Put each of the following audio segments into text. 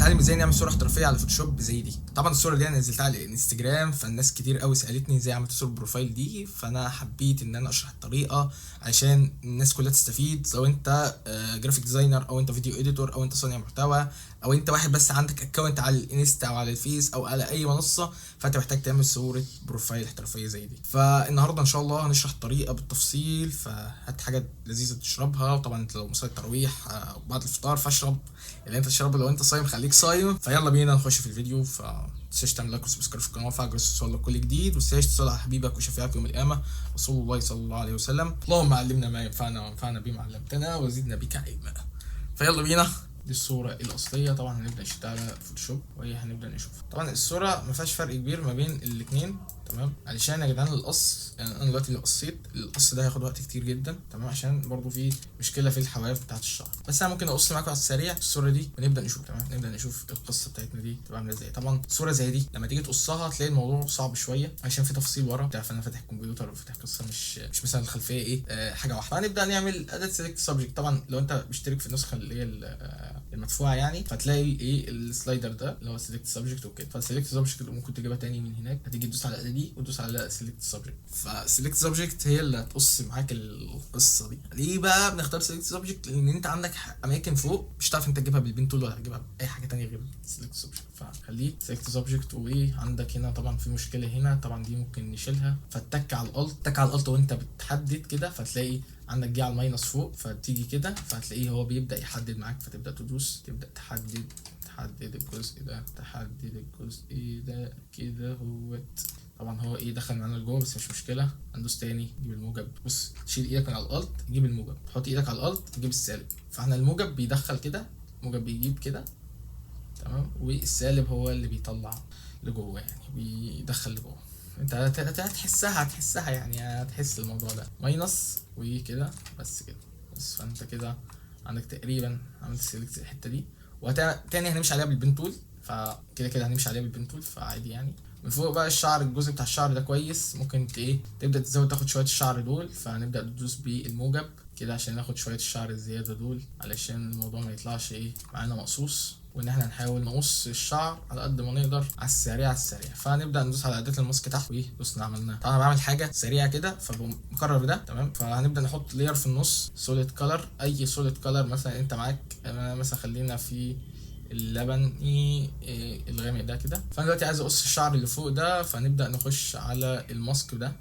هنتعلم ازاي نعمل صوره احترافيه على فوتوشوب زي دي. طبعا الصوره دي انا نزلتها على الانستجرام، فالناس كتير قوي سالتني ازاي عملت صوره بروفايل دي، فانا حبيت ان انا اشرح الطريقه عشان الناس كلها تستفيد. لو انت جرافيك ديزاينر، او انت فيديو اديتور، او انت صانع محتوى، او انت واحد بس عندك اكونت على الانستا او على الفيس او على اي منصه، فانت محتاج تعمل صوره بروفايل احترافيه زي دي. فالنهارده ان شاء الله هنشرح الطريقه بالتفصيل، فهات حاجه لذيذه تشربها. طبعا انت لو مصلي التراويح بعد الفطار فاشرب اللي انت تشربه، لو انت صايم خليك صايم. فيلا بينا نخش في الفيديو. تنساش تعمل لايك وسبسكرايب في القناه وفعل جرس الصوت لكل جديد، وتنساش تصلي على حبيبك وشفيعك يوم القيامه رسول الله صلى الله عليه وسلم. اللهم علمنا ما ينفعنا وانفعنا بما علمتنا وزدنا بك علما. فيلا بينا. دي الصورة الأصلية. طبعا هنبدأ نشتغل على فوتوشوب وهي هنبدأ نشوفها. طبعا الصورة ما فيهاش فرق كبير ما بين الاتنين، تمام؟ علشان يا جدعان القص، يعني أنا دلوقتي اللي قصيت القص ده هياخد وقت كتير جدا، تمام؟ عشان برضو في مشكلة في الحواف بتاعة الشعر. بس أنا ممكن أقص معاكم على السريع الصورة دي ونبدأ نشوف، تمام؟ نبدأ نشوف القصة بتاعتنا دي تبقى عاملة ازاي. طبعا صورة زي دي لما تيجي تقصها تلاقي الموضوع صعب شوية عشان في تفاصيل ورا. تعرف أنا فاتح كمبيوتر وفاتح قصة، مش مثلا الخلفية إيه حاجة واحدة. هنبدأ نعمل أداة سيلكت سبجكت. طبعا لو أنت مشترك في النسخة اللي هي المدفوعه يعني، فتلاقي ايه السلايدر ده اللي هو سيلكت سبجكت وكده. فسيلكت سبجكت ممكن تجيبها تاني من هناك، هتيجي تدوس على الاداه دي وتدوس على سيلكت سبجكت. فسيلكت سبجكت هي اللي هتقص معاك القصه دي. ليه بقى بنختار سيلكت سبجكت؟ لان انت عندك اماكن فوق مش هتعرف انت تجيبها بالبين تول ولا تجيبها باي حاجه تانيه غير سيلكت سبجكت، فخليه سيلكت سبجكت. وايه عندك هنا طبعا في مشكله هنا، طبعا دي ممكن نشيلها. فتك على الالت، تك على الالت وانت بتحدد كده، فتلاقي عندك جه على الماينس فوق، فتيجي كده فهتلاقيه هو بيبدا يحدد معاك، فتبدا تدوس تبدا تحدد الجزء ده، تحدد الجزء ده كده. هو طبعا هو دخل معانا لجوه بس مش مشكله. هندوس تاني نجيب الموجب. بص تشيل ايدك من على الالت تجيب الموجب، تحط ايدك على الالت تجيب السالب. فاحنا الموجب بيدخل كده، الموجب بيجيب كده، تمام؟ والسالب هو اللي بيطلع لجوه، يعني بيدخل لجوه. انت هتحسها يعني هتحس الموضوع ده ماينس وكده، بس كده بس. فانت كده عندك تقريبا عملت سيلكت الحته دي. وتاني هنمشي عليها بالبين تول، فكده هنمشي عليها بالبين تول، فعادي يعني. من فوق بقى الشعر، الجزء بتاع الشعر ده كويس، ممكن تبدا تزود، تاخد شويه الشعر دول. فهنبدا ندوس بالموجب كده عشان ناخد شويه الشعر الزياده دول، علشان الموضوع ما يطلعش معانا مقصوص، وان احنا نحاول نقص الشعر على قد ما نقدر على السريع. فهنبدا ندوس على اداه الماسك تحت، دوسنا عملناها. طبعا انا بعمل حاجه سريعه كده فبكرر ده، تمام؟ فهنبدا نحط لير في النص سوليد كلر، اي سوليد كلر مثلا انت معاك. مثلا خلينا في اللبني الغامق ده كده. فانا دلوقتي عايز اقص الشعر اللي فوق ده، فنبدا نخش على الماسك ده،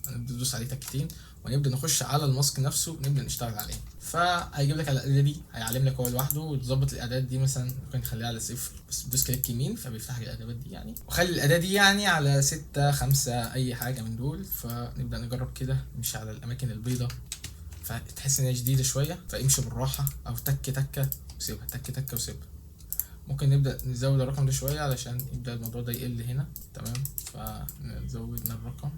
هنبدا ندوس عليه تكتين ونبدا نخش على الماسك نفسه ونبدا نشتغل عليه. فهيجيب لك على الاعداد دي، هيعلم لك هو لوحده، وتظبط الاعداد دي. مثلا ممكن تخليها على 0 بس بتدوس كليك يمين فبيفتح لك الاعدادات دي يعني. وخلي الاعداد دي يعني على 6 5 اي حاجه من دول. فنبدا نجرب كده نمشي على الاماكن البيضاء، فتحس ان هي جديده شويه، فامشي بالراحه او تكه وسيبها، تكه وسيبها. ممكن نبدا نزود الرقم ده شويه علشان يبدا الموضوع ده يقل هنا، تمام؟ فزودنا الرقم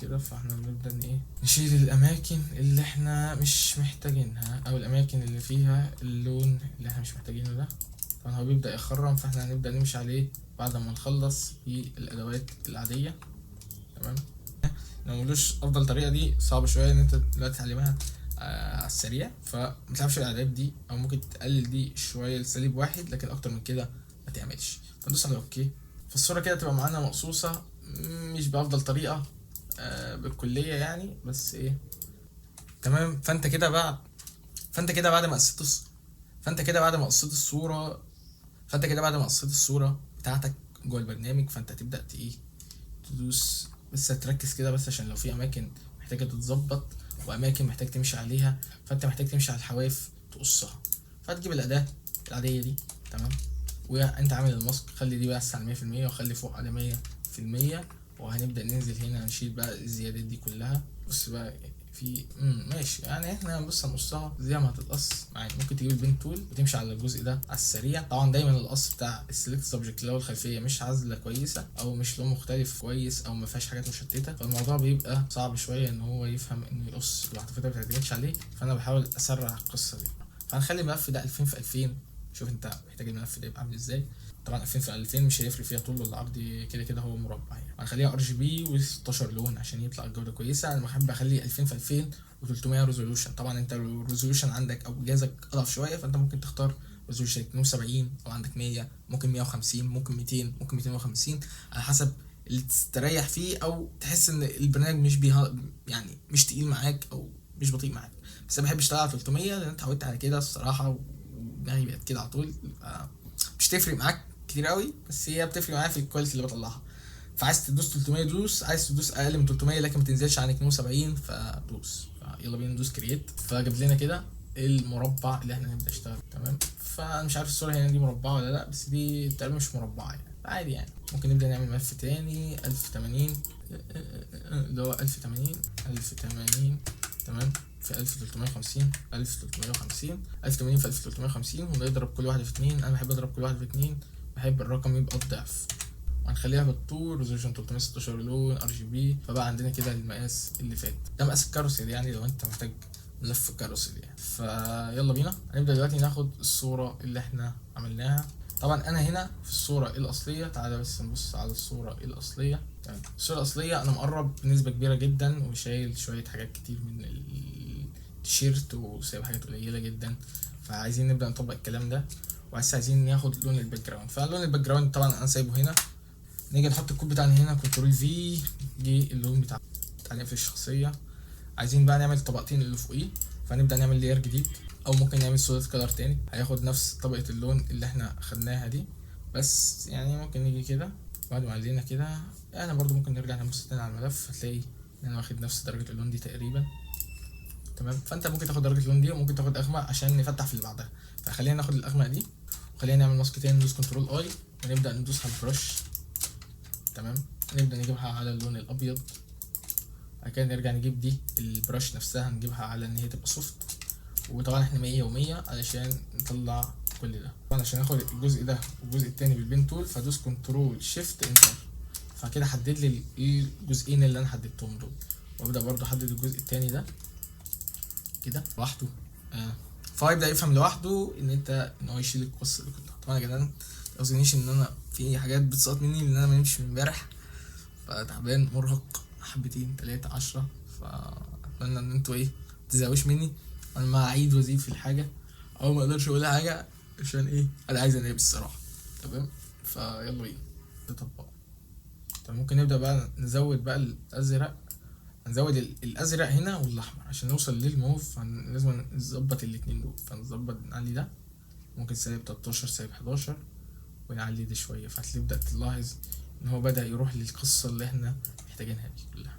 كده. فاحنا بنبدا نشيل الاماكن اللي احنا مش محتاجينها، او الاماكن اللي فيها اللون اللي احنا مش محتاجينه ده. طبعا هو بيبدا يخرم، فاحنا هنبدا نمشي عليه بعد ما نخلص بالادوات العاديه، تمام؟ لو ملوش افضل طريقه، دي صعبه شويه ان انت دلوقتي تعلمها على السريع، فمتلعبش الاعداد دي، او ممكن تقلل دي شويه لسالب 1، لكن اكتر من كده ما تعملش. فندوس على اوكي. فالصوره كده تبقى معانا مقصوصه، مش بافضل طريقه بالكليه يعني، بس تمام. فانت كده بعد ما قصيت الصوره بتاعتك جوه البرنامج، فانت هتبدا تدوس. بس تركز كده بس عشان لو في اماكن محتاجه تتظبط واماكن محتاج تمشي عليها، فانت محتاج تمشي على الحواف تقصها. فتجيب الاداه العاديه دي، تمام؟ وانت عامل الماسك، خلي دي بس على 100% وخلي فوق على 100%. وهنبدا ننزل هنا نشيل بقى الزيادات دي كلها. بص بقى في ماشي يعني، احنا بص هنقصها زي ما هتتقص معاك. ممكن تجيب البين تول وتمشي على الجزء ده على السريع. طبعا دايما القص بتاع السيلكت سبجكت لو الخلفيه مش عازله كويسه، او مش لون مختلف كويس، او ما فيهاش حاجات مشتته، فالموضوع بيبقى صعب شويه ان هو يفهم انه يقص لوحده، فانت ما بتعتمدش عليه. فانا بحاول اسرع القصه دي. فهنخلي الملف ده 2000 في 2000. شوف انت محتاج الملف ده يبقى عامل ازاي. طبعا 2000 في 2000 مش هيفرق فيها طول ولا عرض، كده هو مربع يعني. هنخليها ار جي بي و16 لون عشان يطلع الجوده كويسه. انا بحب اخلي 2000 في 2000 و300 ريزولوشن. طبعا انت الريزولوشن عندك او جهازك اضعف شويه، فانت ممكن تختار ريزولوشن 72 او عندك 100، ممكن 150، ممكن 200، ممكن 250، على حسب اللي تستريح فيه او تحس ان البرنامج مش يعني مش تقيل معاك او مش بطيء معاك. بس انا بحب اشتغل على 300 لان انا اتعودت على كده الصراحه، ودماغي بقت كده على طول. مش تفرق معاك كتير قوي، بس هي بتفرق معايا في الكواليتي اللي بطلعها. فعايز تدوس 300 دوس، عايز تدوس اقل من 300 لكن ما تنزلش عن 72 فدوس. يلا بينا ندوس كرييت. فجاب لنا كده المربع اللي احنا نبدا نشتغل. تمام. فانا مش عارف الصوره هنا دي مربعه ولا لا، بس دي تقريبا مش مربعه يعني، عادي يعني. ممكن نبدا نعمل ملف تاني 1080 اللي هو 1080 تمام، في 1350 1350 1080 في 1350، ونضرب كل واحده في 2. انا بحب اضرب كل واحده في 2، بحب الرقم يبقى الضعف. وهنخليها بالطول، ريزولوشن 316 لون ار جي بي. فبقى عندنا كده المقاس اللي فات ده مقاس الكاروسل يعني، لو انت محتاج ملف الكاروسل يعني. فيلا بينا هنبدا دلوقتي ناخد الصوره اللي احنا عملناها. طبعا انا هنا في الصوره الاصليه، تعالى بس نبص على الصوره الاصليه. تمام. الصوره الاصليه انا مقرب بنسبه كبيره جدا، وشايل شويه حاجات كتير من التيشيرت وسايب حاجات قليله جدا. فعايزين نبدا نطبق الكلام ده، عايزين ناخد لون الباك جراوند. فلون الباك جراوند طبعا انا سايبه هنا. نيجي نحط الكود بتاعنا هنا، كنترول في، جي اللون بتاع تعليق في الشخصيه. عايزين بقى نعمل طبقتين اللي فوقيه، فنبدا نعمل لير جديد، او ممكن نعمل سوليد كلر تاني هياخد نفس طبقه اللون اللي احنا خدناها دي. بس يعني ممكن نيجي كده بعد ما علينا كده يعني، برضو ممكن نرجع نبص تاني على الملف، هتلاقي ان انا واخد نفس درجه اللون دي تقريبا. تمام. فانت ممكن تاخد درجه اللون دي، وممكن تاخد اغمق عشان نفتح في اللي بعدها. فخلينا ناخد الاغمق دي، وخلينا نعمل ماسك تاني، ندوس كنترول اي، ونبدا ندوس على البرش. تمام. نبدا نجيبها على اللون الابيض. بعد كده نرجع نجيب دي البرش نفسها، نجيبها على ان هي تبقى سوفت. وطبعا احنا 100 و100 علشان نطلع كل ده. طبعا عشان اخد الجزء ده والجزء التاني بالبين تول، فادوس كنترول شيفت انتر. فكده حدد لي الجزئين اللي انا حددتهم دول. وابدا برضو احدد الجزء التاني ده كده لوحده. فيبدا يفهم لوحده ان هو يشيل القصه دي كلها. طبعا يا جدعان متقصدنيش ان انا في حاجات بتسقط مني لان انا ما نمتش من امبارح، فتعبان مرهق حبتين 3 10. فاتمنى ان انتوا متزهقوش مني. انا ما اعيد وازيد في الحاجه، او ما اقدرش اقول حاجه عشان انا عايز انام الصراحه. تمام. فيلا بينا نطبق. طب ممكن نبدا بقى نزود بقى الازرق. هنزود الازرق هنا والاحمر عشان نوصل للموف. لازم نظبط الاتنين دول. فنظبط نعلي ده، ممكن سالب 13 سالب 11، ونعلي ده شويه. فهتبدا تلاحظ ان هو بدا يروح للقصه اللي احنا محتاجينها دي كلها.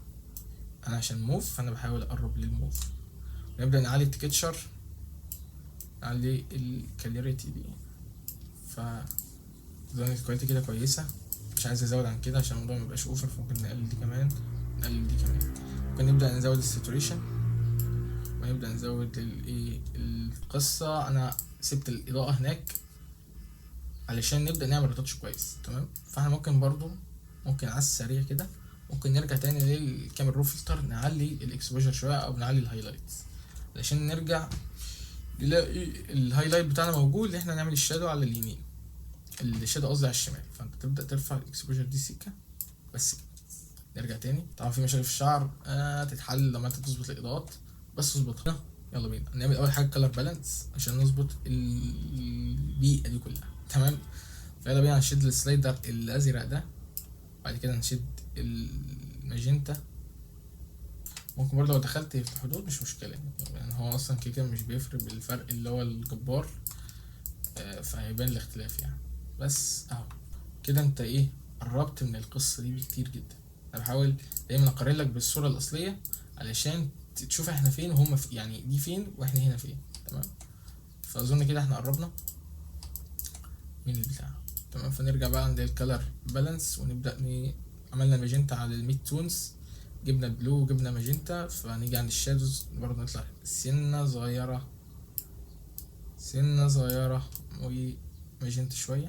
انا عشان موف فانا بحاول اقرب للموف. نبدا نعلي التكتشر، نعلي الكاليريتي دي. ف زون الكواليتي كده كويسه، مش عايز ازود عن كده عشان الموضوع ميبقاش اوفر. فممكن نقلل دي كمان، نقلل دي كمان. ممكن نبدا نزود الساتوريشن، ونبدا نزود القصه. انا سبت الاضاءه هناك علشان نبدا نعمل ريتاتش كويس. تمام. فاحنا ممكن على السريع كده ممكن نرجع تاني للكاميرا رو فلتر، نعلي الاكسبوجر شويه او نعلي الهايلايتس علشان نرجع نلاقي الهايلايت بتاعنا موجود. اللي احنا نعمل الشادو على اليمين، الشادو قصدي على الشمال. فانت تبدا ترفع الاكسبوجر دي سيكه بس كده. نرجع تاني. طبعا في مشاكل في الشعر تتحل لما انت تظبط الاضاءات، بس اظبطها. يلا بينا نعمل اول حاجه كلر بالانس عشان نظبط البيئه دي كلها. تمام. فيلا بينا نشد السلايدر الازرق ده، بعد كده نشد الماجنتا. ممكن برضه لو دخلت في الحدود مش مشكله يعني، هو اصلا كده مش بيفرق بالفرق اللي هو الجبار. فهيبان الاختلاف يعني. بس اهو كده انت قربت من القصه دي بكتير جدا. انا بحاول دايما اقارن لك بالصوره الاصليه علشان تشوف احنا فين وهم يعني دي فين واحنا هنا فين. تمام. فاظن كده احنا قربنا من البتاع. تمام. فنرجع بقى عند الكالر بالانس، ونبدا عملنا ماجنتا على الميد تونز، جبنا بلو وجبنا ماجنتا. فنيجي عند الشادوز برضه نطلع سنه صغيره وماجنتا شويه،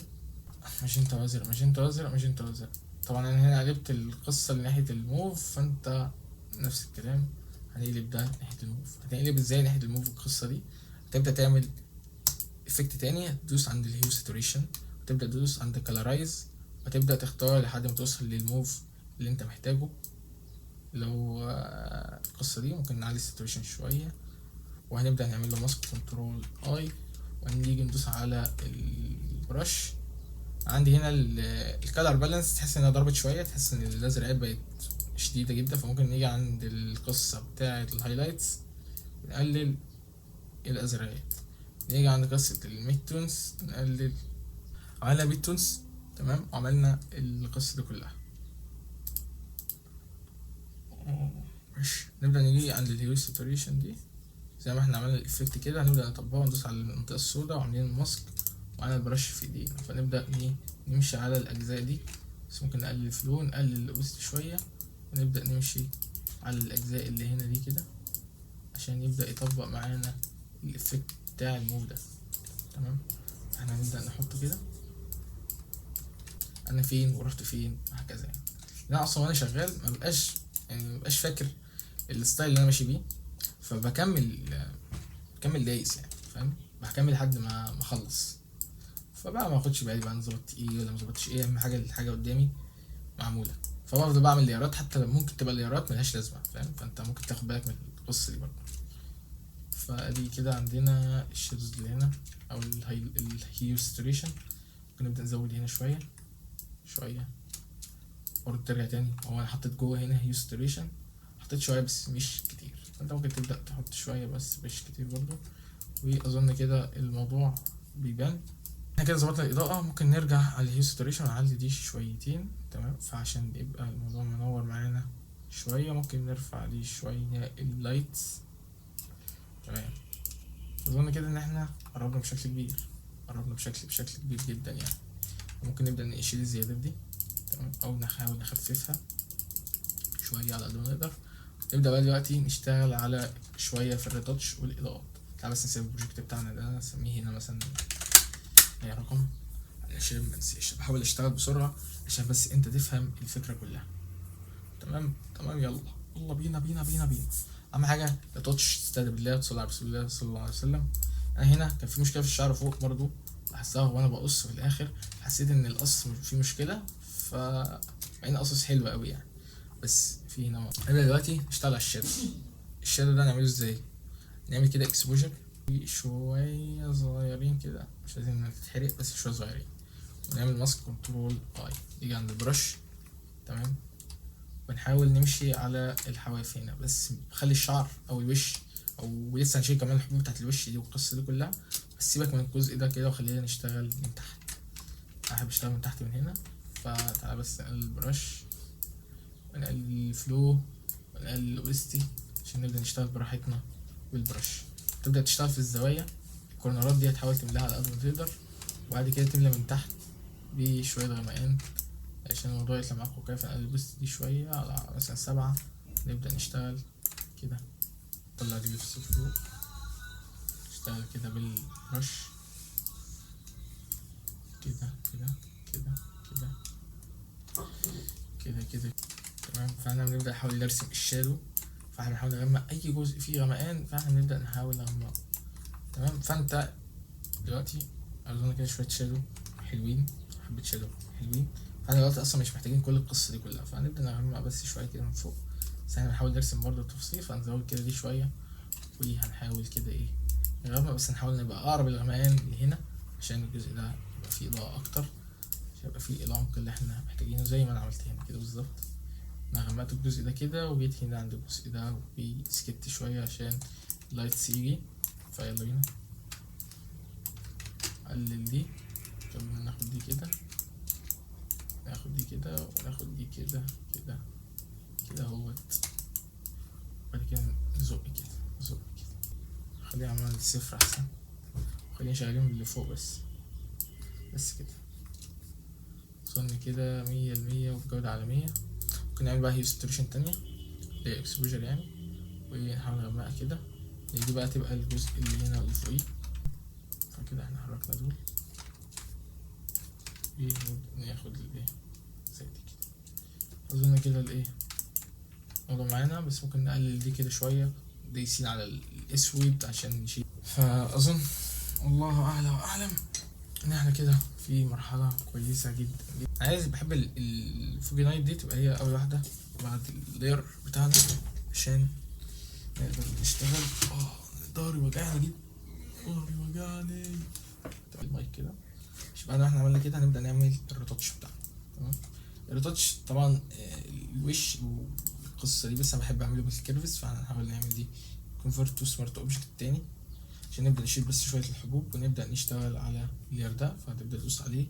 ماجنتا وازرق ماجنتا وازرق ماجنتا وازرق. طبعا انا هنا قلبت القصه لناحيه الموف، فانت نفس الكلام هنقلب ده ناحيه الموف. هتقلب ازاي ناحيه الموف القصه دي؟ هتبدا تعمل افكت تاني، هتدوس عند الهيو ساتوريشن، وتبدا تدوس عند كلارايز، وتبدا تختار لحد ما توصل للموف اللي انت محتاجه. لو القصه دي ممكن نعلي الساتوريشن شويه، وهنبدا نعمل له ماسك كنترول اي، ونيجي ندوس على البرش. عندي هنا الكالر بالانس، تحس انها ضربت شويه، تحس ان الازرقات بقت شديده جدا، فممكن نيجي عند القصه بتاعه الهايلايتس نقلل الازرقات. نيجي عند قصه الميد تونز نقلل. عملنا ميد تونز تمام، وعملنا القصه دي كلها. ماشي، نبدا نيجي عند الهيو ساتوريشن دي زي ما احنا عملنا الايفكت كده، هنبدا نطبقه وندوس على المنطقه السوداء وعاملين الماسك وعلى البرش في ايدينا. فنبدا نمشي على الاجزاء دي، بس ممكن نقلل الفلو، نقلل الاوبست شويه، ونبدا نمشي على الاجزاء اللي هنا دي كده عشان يبدا يطبق معانا الايفكت بتاع الموف ده. تمام، احنا هنبدا نحطه كده انا فين ورحت فين وهكذا يعني. انا اصلا وانا شغال مبقاش فاكر الستايل اللي انا ماشي بيه، فبكمل دايس يعني، فاهم؟ بكمل لحد ما اخلص، فبقى ما اخدش بالي بقى انا ظبطت ايه ولا ما ظبطتش ايه. اهم حاجه الحاجه قدامي معموله، فبفضل بعمل ليرات حتى لو ممكن تبقى الليرات ملهاش لازمه، فاهم؟ فانت ممكن تاخد بالك من القصه دي برضه. فادي كده عندنا الشيدز اللي هنا او الهيو ساتوريشن. ممكن نبدا نزود هنا شويه برضه ترجع تاني. هو انا حطيت جوه هنا هيو ساتوريشن، حطيت شويه بس مش كتير، فانت ممكن تبدا تحط شويه بس مش كتير برضه. واظن كده الموضوع بيبان. احنا كده ظبطنا الاضاءه، ممكن نرجع على الهيو ساتوريشن ونعلي دي شويتين. تمام، فعشان يبقى الموضوع منور معانا شويه ممكن نرفع دي شويه اللايتس. تمام، اظن كده ان احنا قربنا بشكل كبير جدا يعني. ممكن نبدا نشيل الزيادات دي تمام، او نحاول نخففها شويه على قد ما نقدر. نبدا بقى دلوقتي نشتغل على شويه في الريتاتش والاضاءات. تعال بس نسيب البروجكت بتاعنا ده، نسميه هنا مثلا اي رقم علشان ما انساش. بحاول اشتغل بسرعه عشان بس انت تفهم الفكره كلها. تمام، يلا بينا. اهم حاجه التاتش تستهدى بالله وتصلي على رسول الله صلى الله عليه وسلم. انا هنا كان في مشكله في الشعر فوق برضو لاحظتها وانا بقص في الاخر، حسيت ان القص فيه مشكله، مع ان قصص حلوه قوي يعني، بس في هنا نبدا دلوقتي نشتغل على الشادو ده نعمله ازاي؟ نعمل كده اكسبوجر شويه صغيرين كده، مش لازم تتحرق بس شويه صغيرين، ونعمل ماسك كنترول اي. نيجي عند البرش تمام، ونحاول نمشي على الحواف هنا، بس خلي الشعر او الوش او لسه هنشيل كمان الحبوب بتاعت الوش دي والقصه دي كلها، بس سيبك من الجزء ده كده وخلينا نشتغل من تحت. انا بحب اشتغل من تحت من هنا، فتعالى بس نقلل البرش ونقلل الفلو ونقلل الاوبستي عشان نبدا نشتغل براحتنا بالبرش. تبدا تشتغل في الزوايا، الكورنرات دي هتحاول تملاها على قد ما تقدر، وبعد كده تملى من تحت بشويه غمقان عشان الموضوع يطلع معاك واقعي. فنقلل البوست دي شويه على مثلا 7. نبدا نشتغل كده، نطلع دي بس فوق، نشتغل كده بالبرش كده تمام. فاحنا بنبدا نحاول نرسم الشادو، فاحنا بنحاول نغمق اي جزء فيه غمقان، فاحنا بنبدا نحاول نغمقه. تمام، فانت دلوقتي عرضنا كده شويه شادو حلوين، حبه شادو حلوين، فاحنا دلوقتي اصلا مش محتاجين كل القصه دي كلها، فهنبدا نغمق بس شويه كده من فوق، بس احنا بنحاول نرسم برضه التفاصيل، فهنزود كده دي شويه، وهنحاول كده نغمق، بس نحاول نبقى اقرب الغمقان لهنا عشان الجزء ده يبقى فيه اضاءه اكتر، عشان يبقى فيه العمق اللي احنا محتاجينه زي ما انا عملت هنا كده بالظبط. انا غمقت الجزء ده كده وجيت هنا عند الجزء ده وسكت شويه عشان اللايتس يجي. فيلا بينا قلل دي، كمان ناخد دي كده، ناخد دي كده، وناخد دي كده اهوت، وبعد كده نزق كده خليها عمال 0 احسن، خلينا شغالين باللي فوق بس كده. وصلنا كده 100% والجودة على 100. ممكن نعمل بقى هي ساتوريشن تانية اللي هي اكسبوجر يعني، ونحاول نغمقها كده، دي بقى تبقى الجزء اللي هنا واللي فوقيه. فكده احنا حركنا دول وناخد زي دي كده. اظن كده الموضوع معانا، بس ممكن نقلل دي كده شوية، دايسين على الاسود عشان نشيل. فاظن الله اعلى واعلم ان احنا كده في مرحلة كويسة جدا. بحب الفوجي نايت دي تبقى هي اول واحدة بعد اللير بتاعنا عشان نقدر نشتغل. ضهري وجعني جدا ظهري وجعني. المايك كده. مش بعد ما احنا عملنا كده هنبدا نعمل الريتاتش بتاعنا. تمام. الريتاتش طبعا الوش والقصه دي بس انا بحب اعمله بالكيرفز، فهنحاول نعمل دي كونفرت تو سمارت اوبجكت تاني عشان نبدا نشيل بس شويه الحبوب ونبدا نشتغل على اللير ده. فهتبدا تدوس عليه،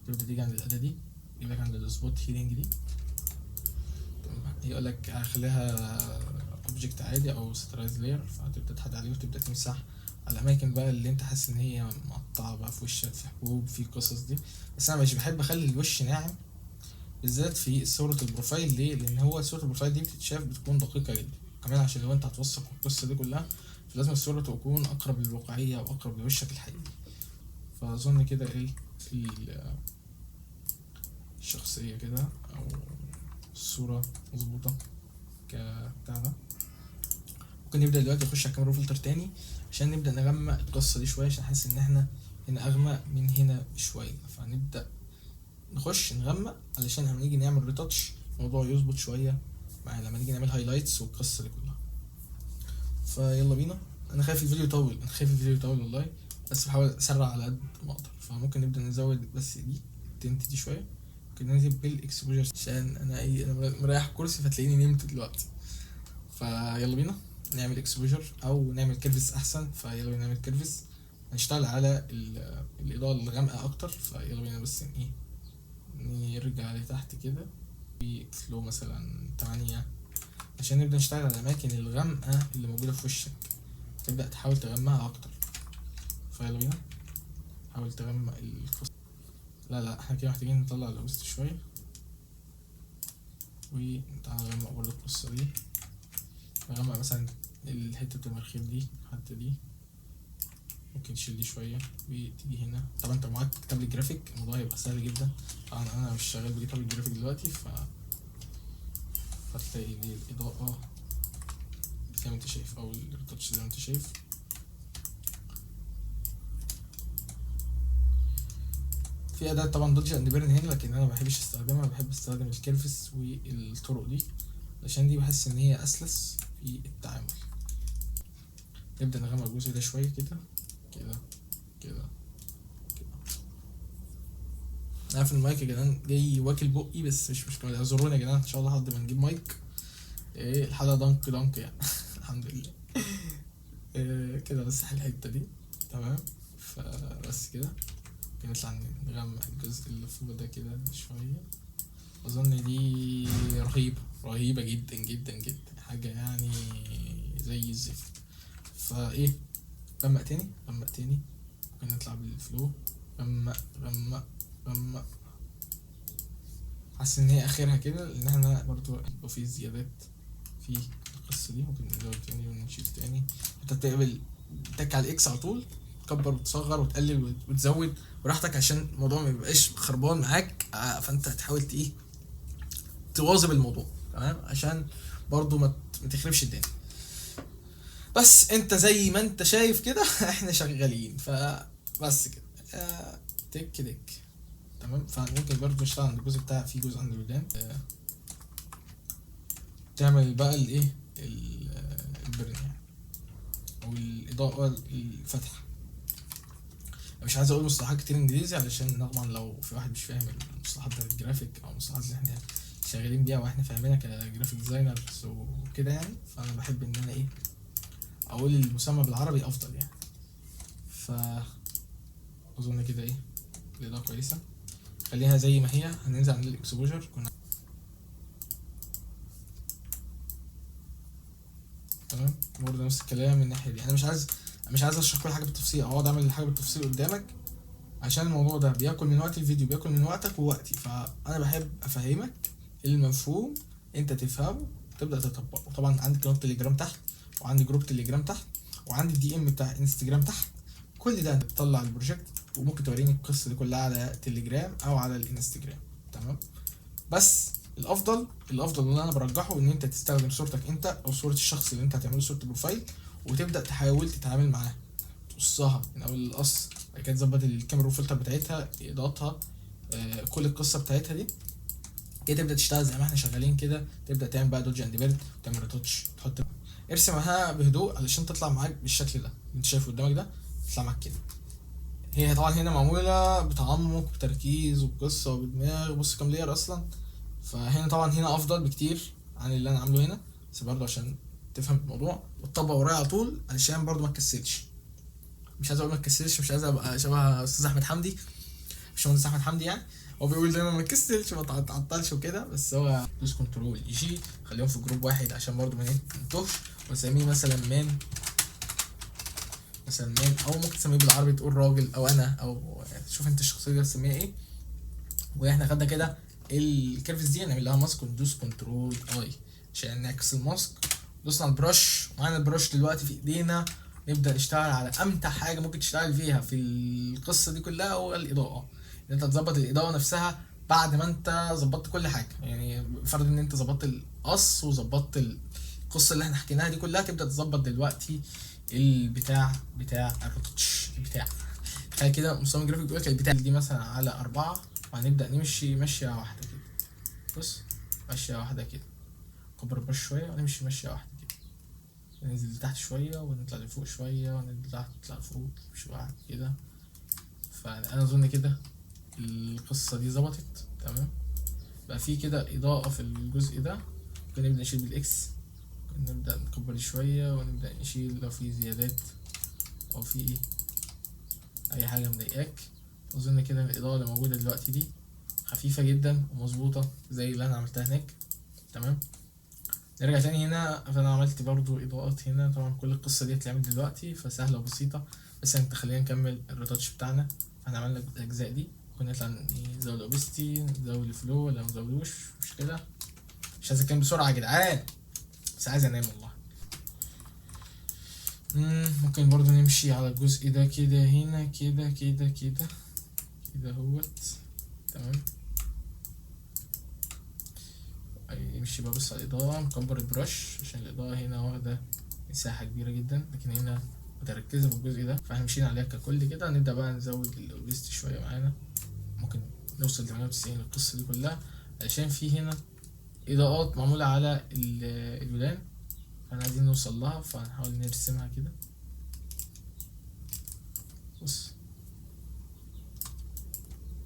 تبدا تيجي عند الاداه دي، يجيب لك عند السبوت هيلينج دي. تمام. يقول لك هخليها اوبجكت عادي او سترايز لاير، فهتبدا تحدد عليه وتبدا تمسح على الاماكن بقى اللي انت حاسس ان هي مقطعه بقى في وشك، في حبوب، في قصص دي. بس انا مش بحب اخلي الوش ناعم بالذات في صورة البروفايل. ليه؟ لان هو صورة البروفايل دي بتتشاف بتكون دقيقة جدا، كمان عشان لو انت هتوثق القصة دي كلها فلازم الصورة تكون اقرب للواقعية واقرب لوشك الحقيقي. فاظن كده الشخصية كده او الصورة مظبوطة كبتاع ده. ممكن نبدأ دلوقتي نخش على كاميرا فلتر تاني عشان نبدأ نغمق القصة دي شوية، عشان حاسس ان احنا هنا اغمق من هنا شوية. فهنبدأ نخش نغمق علشان لما نيجي نعمل ريتاتش الموضوع يظبط شويه مع لما نيجي نعمل هايلايتس والقصه دي كلها. فيلا بينا. انا خايف الفيديو يطول والله، بس بحاول اسرع على قد ما اقدر. فممكن نبدا نزود بس دي التنت دي شويه، ممكن ننزل بالاكسبوجر عشان انا مريح الكرسي فتلاقيني نمت دلوقتي. فيلا بينا نعمل اكسبوجر او نعمل كيرفز احسن. فيلا بينا نعمل كيرفز، هنشتغل على الاضاءه الغامقه اكتر. فيلا بينا بس نرجع لتحت كده بفلو مثلا 8 عشان نبدأ نشتغل على الأماكن الغامقة اللي موجودة في وشك، تبدأ تحاول تغمقها أكتر. فيلا بينا حاول تغمق القصة. لا احنا كده محتاجين نطلع الأوست شوية، وتعالى نغمق برضه القصة دي. نغمق مثلا الحتة المناخير دي حتى دي، ممكن تشيل دي شوية وتيجي هنا. طبعا انت معاك تابلت جرافيك الموضوع هيبقى سهل جدا. طبعا انا مش شغال بتابلت جرافيك دلوقتي فتلاقي دي الإضاءة زي ما انت شايف او التاتش زي ما انت شايف. في اداة طبعا دوج اند بيرن هنا، لكن انا مبحبش استخدمها، بحب استخدم الكيرفس والطرق دي عشان دي بحس ان هي اسلس في التعامل. نبدأ نغمق الجزء ده شوية كده كده كده كده. انا عارف ان المايك يا جدعان جاي واكل بقي، بس مش مشكلة، اعذروني يا جدعان، ان شاء الله لحد ما نجيب مايك الحلقة دنك يعني الحمد لله. كده بس الحتة دي تمام. فبس كده ممكن نطلع نغمق الجزء اللي فوق ده كده شوية. أظن دي رهيبة جدا جدا جدا، حاجة يعني زي الزفت. غمق تاني ممكن نطلع بالفلو. غمق حاسس ان هي اخرها كده، لان احنا برضو يبقى في زيادات في القصة دي. ممكن نزود تاني ونشيل تاني. انت بتقبل تك على الاكس على طول، تكبر وتصغر وتقلل وتزود براحتك عشان الموضوع ما يبقاش خربان معاك. فانت تحاول تواظب الموضوع تمام عشان برضو ما تخربش الدنيا. بس انت زي ما انت شايف كده احنا شغالين. فبس كده تك تمام. فممكن برضو نشتغل عند الجزء بتاع في جزء عند الودان، تعمل بقى البرن يعني او الاضاءة الفتحة. مش عايز اقول مصطلحات كتير انجليزي علشان طبعا لو في واحد مش فاهم المصطلحات بتاعت الجرافيك او المصطلحات اللي احنا شغالين بيها واحنا فاهمينها كجرافيك ديزاينرز وكده يعني، فانا بحب ان انا اقول المسمى بالعربي افضل يعني. ف اظن كده الاضاءة كويسة، خليها زي ما هي. هننزل عند الاكسبوجر تمام برضه نفس الكلام من الناحية دي. انا مش عايز اشرح كل حاجة بالتفصيل او اقعد اعمل الحاجة بالتفصيل قدامك عشان الموضوع ده بياكل من وقت الفيديو، بياكل من وقتك ووقتي. فانا بحب افهمك المفهوم، انت تفهمه تبدا تطبقه. طبعا عندي قناه تليجرام تحت، وعندي جروب تليجرام تحت، وعندي الدي ام بتاع انستجرام تحت. كل ده تطلع البروجكت وممكن توريني القصه دي كلها على تليجرام او على الانستجرام تمام. بس الافضل اللي انا برجحه ان انت تستخدم صورتك انت او صوره الشخص اللي انت هتعمله صوره بروفايل، وتبدا تحاول تتعامل معاه، تقصها من اول القص، بعد كده تظبط الكاميرا فلتر بتاعتها، اضاءتها، كل القصه بتاعتها دي كده. تبدا تشتغل زي ما احنا شغالين كده، تبدا تعمل بقى دوج اند بيرد، تعمل ريتاتش، ارسمها بهدوء علشان تطلع معاك بالشكل ده اللي انت شايفه قدامك ده. تطلع معاك كده. هي طبعا هنا معمولة بتعمق وبتركيز وبقصة وبدماغ، بص كام لير اصلا. فهنا طبعا هنا افضل بكتير عن اللي انا عامله هنا، بس برضه عشان تفهم الموضوع وتطبق ورايا على طول، علشان برضه ما تكسلش. مش عايز اقول ما تكسلش، مش عايز ابقى شبه استاذ احمد حمدي، مش مهندس احمد حمدي يعني. هو بيقول دايما ما تكسلش ما تعطلش وكده، بس هو دوس كنترول يجي خليهم في جروب واحد عشان برضه ما ننتهش. واسميه مثلا مان، مثلا مان، او ممكن تسميه بالعربي تقول راجل او انا، او شوف انت الشخصيه دي تسميها ايه. واحنا خدنا كده الكيرفز دي نعمل لها ماسك وندوس كنترول اي عشان نعكس الماسك. دوسنا على البرش، معانا البرش دلوقتي في ايدينا. نبدا نشتغل على امتع حاجه ممكن تشتغل فيها في القصه دي كلها، هو الاضاءه. ان انت تظبط الاضاءه نفسها بعد ما انت ظبطت كل حاجه. يعني فرض ان انت ظبطت القص وظبطت القصه اللي احنا حكيناها دي كلها، تبدا تظبط دلوقتي بتاع الروتش بتاع. تخيل كده مصمم جرافيك بيقول لك البتاع دي مثلا على 4، وهنبدأ نمشي مشية واحدة كده. بص مشية واحدة كده، كبر البرش شوية ونمشي مشية واحدة كده، ننزل لتحت شوية ونطلع لفوق شوية وننزل تحت نطلع لفوق، نمشي واحد كده. فأنا أظن كده القصة دي ظبطت تمام. بقى في كده إضاءة في الجزء ده، ممكن نبدأ نشيل بالإكس، ممكن نبدأ نكبر شوية ونبدأ نشيل لو في زيادات أو في أي حاجة مضايقاك. أظن كده الإضاءة اللي موجودة دلوقتي دي خفيفة جدا ومظبوطة زي اللي أنا عملتها هناك تمام. نرجع تاني هنا، فأنا عملت برضو إضاءات هنا. طبعا كل القصة دي اتعملت دلوقتي فسهلة وبسيطة، بس انت خلينا نكمل الريتاتش بتاعنا. احنا عملنا الأجزاء دي، كنا نطلع نزود الأوبستي نزود الفلو ولا منزودوش مشكلة. مش عايز أتكلم بسرعة يا جدعان، بس عايز أنام والله. ممكن برضو نمشي على الجزء ده كده هنا كده كده كده كده اهوت تمام. يمشي ببص على الإضاءة، مكبر البرش عشان الإضاءة هنا واخدة مساحة كبيرة جدا، لكن هنا متركزة في الجزء ده. فاحنا مشينا عليها ككل كده. هنبدأ بقى نزود الأوبستي شوية معانا، ممكن نوصل ل98 القصة دي كلها، علشان في هنا إضاءات معمولة على الولان، فاحنا عايزين نوصل لها. فهنحاول نرسمها كده. بص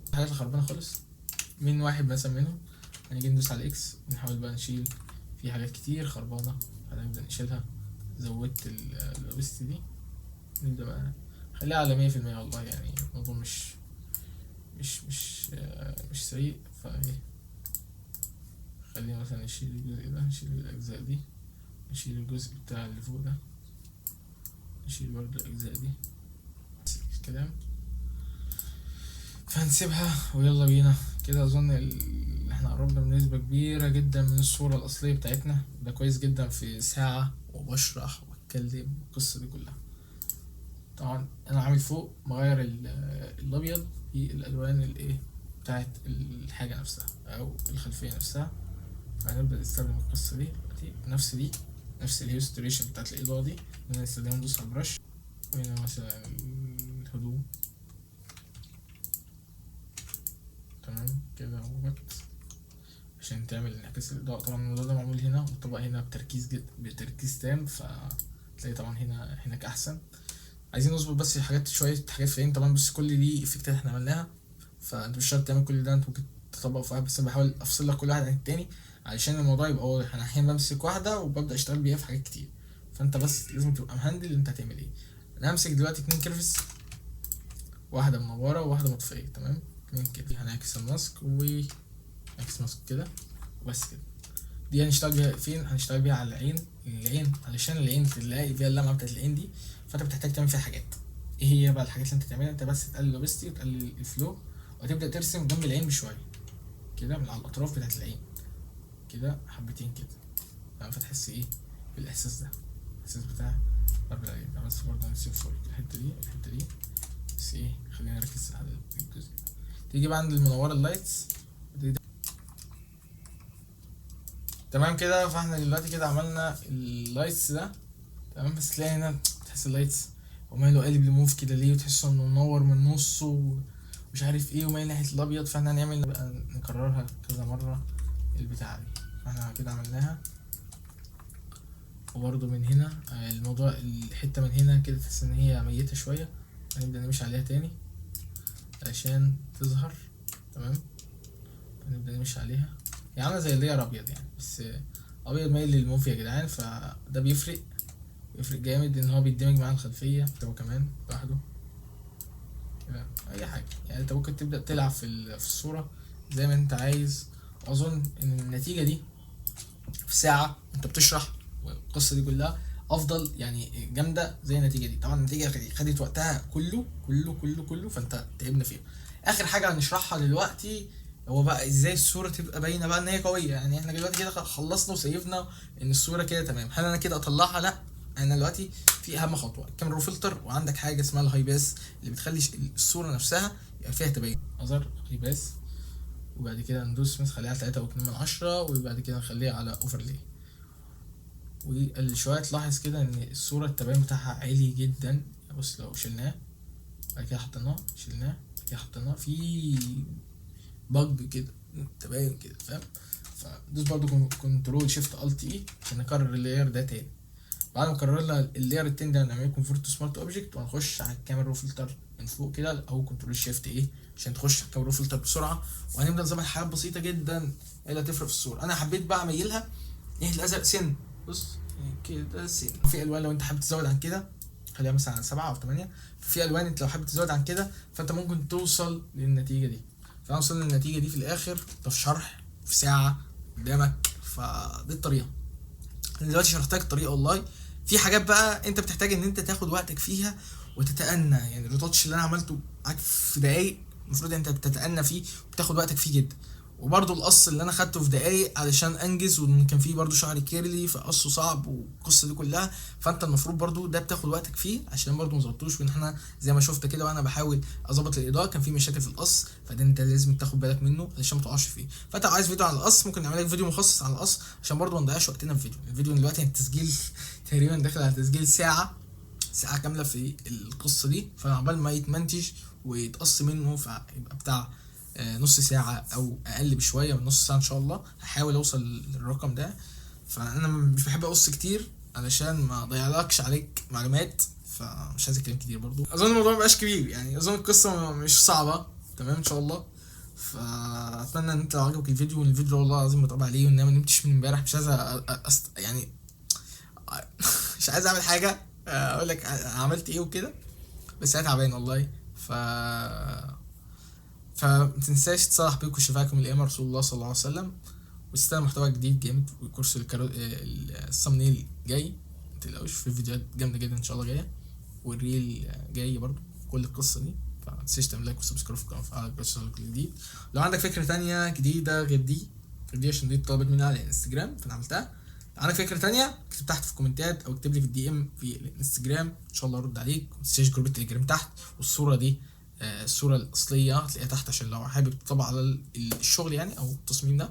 الحاجات الخربانة خالص من واحد مثلا منهم، هنيجي ندوس على اكس ونحاول بقى نشيل. في حاجات كتير خربانة هنبدأ نشيلها. زودت الاوبستي دي، نبدأ بقى خليها على 100% والله. يعني الموضوع مش سيء. فايه خلينا مثلا نشيل الجزء ده، نشيل الأجزاء دي، نشيل الجزء بتاع اللي فوق ده، نشيل برضه الأجزاء دي الكلام. فهنسيبها ويلا بينا كده. أظن احنا قربنا بنسبة كبيرة جدا من الصورة الأصلية بتاعتنا. ده كويس جدا في ساعة وبشرح واتكلم القصة دي كلها. طبعا أنا عامل فوق مغير الأبيض في الألوان الإيه بتاعت الحاجة نفسها أو الخلفية نفسها. فهنبدأ نستخدم القصة دي دلوقتي نفس الهيستوريشن بتاعت الإضاءة دي. نستخدمها ندوس على البرش، وهنا مثلا الهدوم تمام كده اهوت عشان تعمل انعكاس الإضاءة. طبعا الموضوع ده معمول هنا والطبق هنا بتركيز تام، فتلاقي طبعا هناك أحسن. عايزين نظبط بس شوية حاجات فين طبعا، بس كل دي افكتات احنا عملناها. فانت مش شرط تعمل كل ده، انت ممكن تطبقه في واحد، بس انا بحاول افصل لك كل واحد عن التاني علشان الموضوع يبقى واضح. انا احيانا بمسك واحدة وببدأ اشتغل بيها في حاجات كتير، فانت بس لازم تبقى مهندل انت هتعمل ايه. انا همسك دلوقتي 2 كيرفز، واحدة منورة وواحدة مطفية تمام. 2 كده هنعكس الماسك ونعكس ماسك كده وبس كده. دي هنشتغل بيها فين؟ هنشتغل بيها على العين علشان العين تلاقي فيها اللمعة بتاعت العين دي. فانت بتحتاج تعمل فيها حاجات. ايه هي بقى الحاجات اللي انت تعملها؟ انت بس تقلل الاوبستي وتقلل الفلو، وتبدأ ترسم جنب العين بشوية كده من على الأطراف بتاعت العين كده حبتين كده تمام. فتحس ايه بالإحساس ده، الإحساس بتاع ضرب العين ده. بس برضه هنسيب فوق الحتة دي بس ايه، خلينا نركز على الجزء ده. تيجي بقى عند المنورة اللايتس تمام كده. فاحنا دلوقتي كده عملنا اللايتس ده تمام. بس تلاقي هنا تحس اللايتس وماله قالب لموف كده ليه، وتحسه انه منور من نصه ومش عارف ايه ومايل ناحية الابيض. فاحنا هنعمل بقى نكررها كذا مرة البتاعة دي. فاحنا كده عملناها. وبرضه من هنا الموضوع الحتة من هنا كده تحس ان هي ميتة شوية، هنبدأ نمشي عليها تاني علشان تظهر. تمام، هنبدأ نمشي عليها، هي عاملة زي اللير ابيض يعني، بس ابيض مايل للموف يا جدعان، فده بيفرق جامد ان هو بيدمج مع الخلفية. هو كمان لوحده كده اي حاجة يعني، انت ممكن تبدأ تلعب في الصورة زي ما انت عايز. واظن ان النتيجة دي في ساعة انت بتشرح القصة دي كلها افضل يعني جامدة زي النتيجة دي. طبعا النتيجة خدت وقتها كله، فانت تعبنا فيها. اخر حاجة هنشرحها دلوقتي هو بقى ازاي الصورة تبقى باينة بقى ان هي قوية. يعني احنا دلوقتي كده خلصنا وسيفنا ان الصورة كده تمام، هل انا كده اطلعها؟ لا، انا دلوقتي في اهم خطوة الكاميرا فلتر، وعندك حاجة اسمها الهاي باس اللي بتخلي الصورة نفسها يبقى فيها تباين. اظهر هاي باس، وبعد كده ندوس نخليها على 3.2، وبعد كده نخليها على اوفرلي، وشوية تلاحظ كده ان الصورة التباين بتاعها عالي جدا. بص لو شلناه بعد كده حطيناه، شلناه بعد كده حطيناه، في بج كده تباين كده، فاهم؟ فدوس برضو كنترول شيفت الت اي عشان نكرر اللاير ده تاني. بعد ما كررنا اللاير التاني ده هنعمله كونفرت تو سمارت اوبجكت، وهنخش على الكاميرا فلتر من فوق كده، او كنترول شيفت ايه عشان تخش على الكاميرا فلتر بسرعه. وهنبدا نظبط حاجات بسيطه جدا اللي هتفرق في الصوره. انا حبيت بقى اميلها ايه الازرق سن، بص كده سن. في الوان لو انت حابب تزود عن كده خليها مثلا على 7 أو 8. في الوان انت لو حابب تزود عن كده فانت ممكن توصل للنتيجه دي. فانا وصلنا للنتيجه دي في الاخر ده في شرح في ساعه قدامك. فدي الطريقه، انا دلوقتي شرحت لك الطريقه والله. في حاجات بقى انت بتحتاج ان انت تاخد وقتك فيها وتتأنى، يعني الريتاتش اللي انا عملته معاك في دقايق المفروض انت تتأنى فيه وتاخد وقتك فيه جدا. وبرده القص اللي انا خدته في دقايق علشان انجز، وان كان فيه برده شعر كيرلي فقصه صعب والقصه دي كلها، فانت المفروض برده ده بتاخد وقتك فيه عشان برده مظبطوش. وان احنا زي ما شفت كده وانا بحاول اظبط الاضاءه كان في مشاكل في القص، فده انت لازم تاخد بالك منه علشان ما تقعش فيه. فانت عايز فيديو عن القص ممكن نعمل لك فيديو مخصص عن القص عشان برده ما نضيعش وقتنا في الفيديو دلوقتي. التسجيل تقريبا داخل على تسجيل ساعه كامله في القصه دي، فعقبال ما يتمنتج ويتقص منه فيبقى بتاع نص ساعة أو أقل بشوية من نص ساعة إن شاء الله. هحاول أوصل للرقم ده. فأنا مش بحب أقص كتير علشان ما أضيعلكش عليك معلومات، فمش عايز أتكلم كتير برضو. أظن الموضوع مبقاش كبير يعني، أظن القصة مش صعبة تمام إن شاء الله. فأتمنى إن أنت لو عجبك الفيديو، الفيديو والله العظيم متعب عليه، وإن أنا منمتش من امبارح مش عايز يعني مش عايز أعمل حاجة أقول لك عملت إيه وكده، بس أنا تعبان والله. فمتنساش تصلح بيكم شفاكم الأيام رسول الله صلى الله عليه وسلم، وتستنى محتوى جديد جامد. وكورس الثمنيل جاي متقلقوش، في فيديوهات جامدة جدا إن شاء الله جاية، والريل جاي برضو كل القصة دي. فمتنساش تعمل لايك وسبسكرايب في القناة وتفعل الجرس للكل جديد. لو عندك فكرة تانية جديدة غير دي عشان دي اتطلبت مني على الانستجرام فأنا عملتها. عندك فكرة تانية اكتب تحت في الكومنتات او اكتب لي في الدي ام في الانستجرام ان شاء الله ارد عليك. متنساش جروب التليجرام تحت، والصورة دي الصورة الأصلية هتلاقيها تحت عشان لو حابب تطبع على الشغل يعني أو التصميم ده.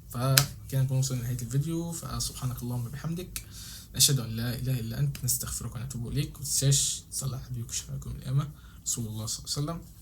فكده نكون وصلنا لنهاية الفيديو، فسبحانك اللهم وبحمدك نشهد أن لا إله إلا أنت نستغفرك ونتوب إليك. متنساش تصلي على حبيبك وشفاكم الأمة رسول الله صلى الله عليه وسلم.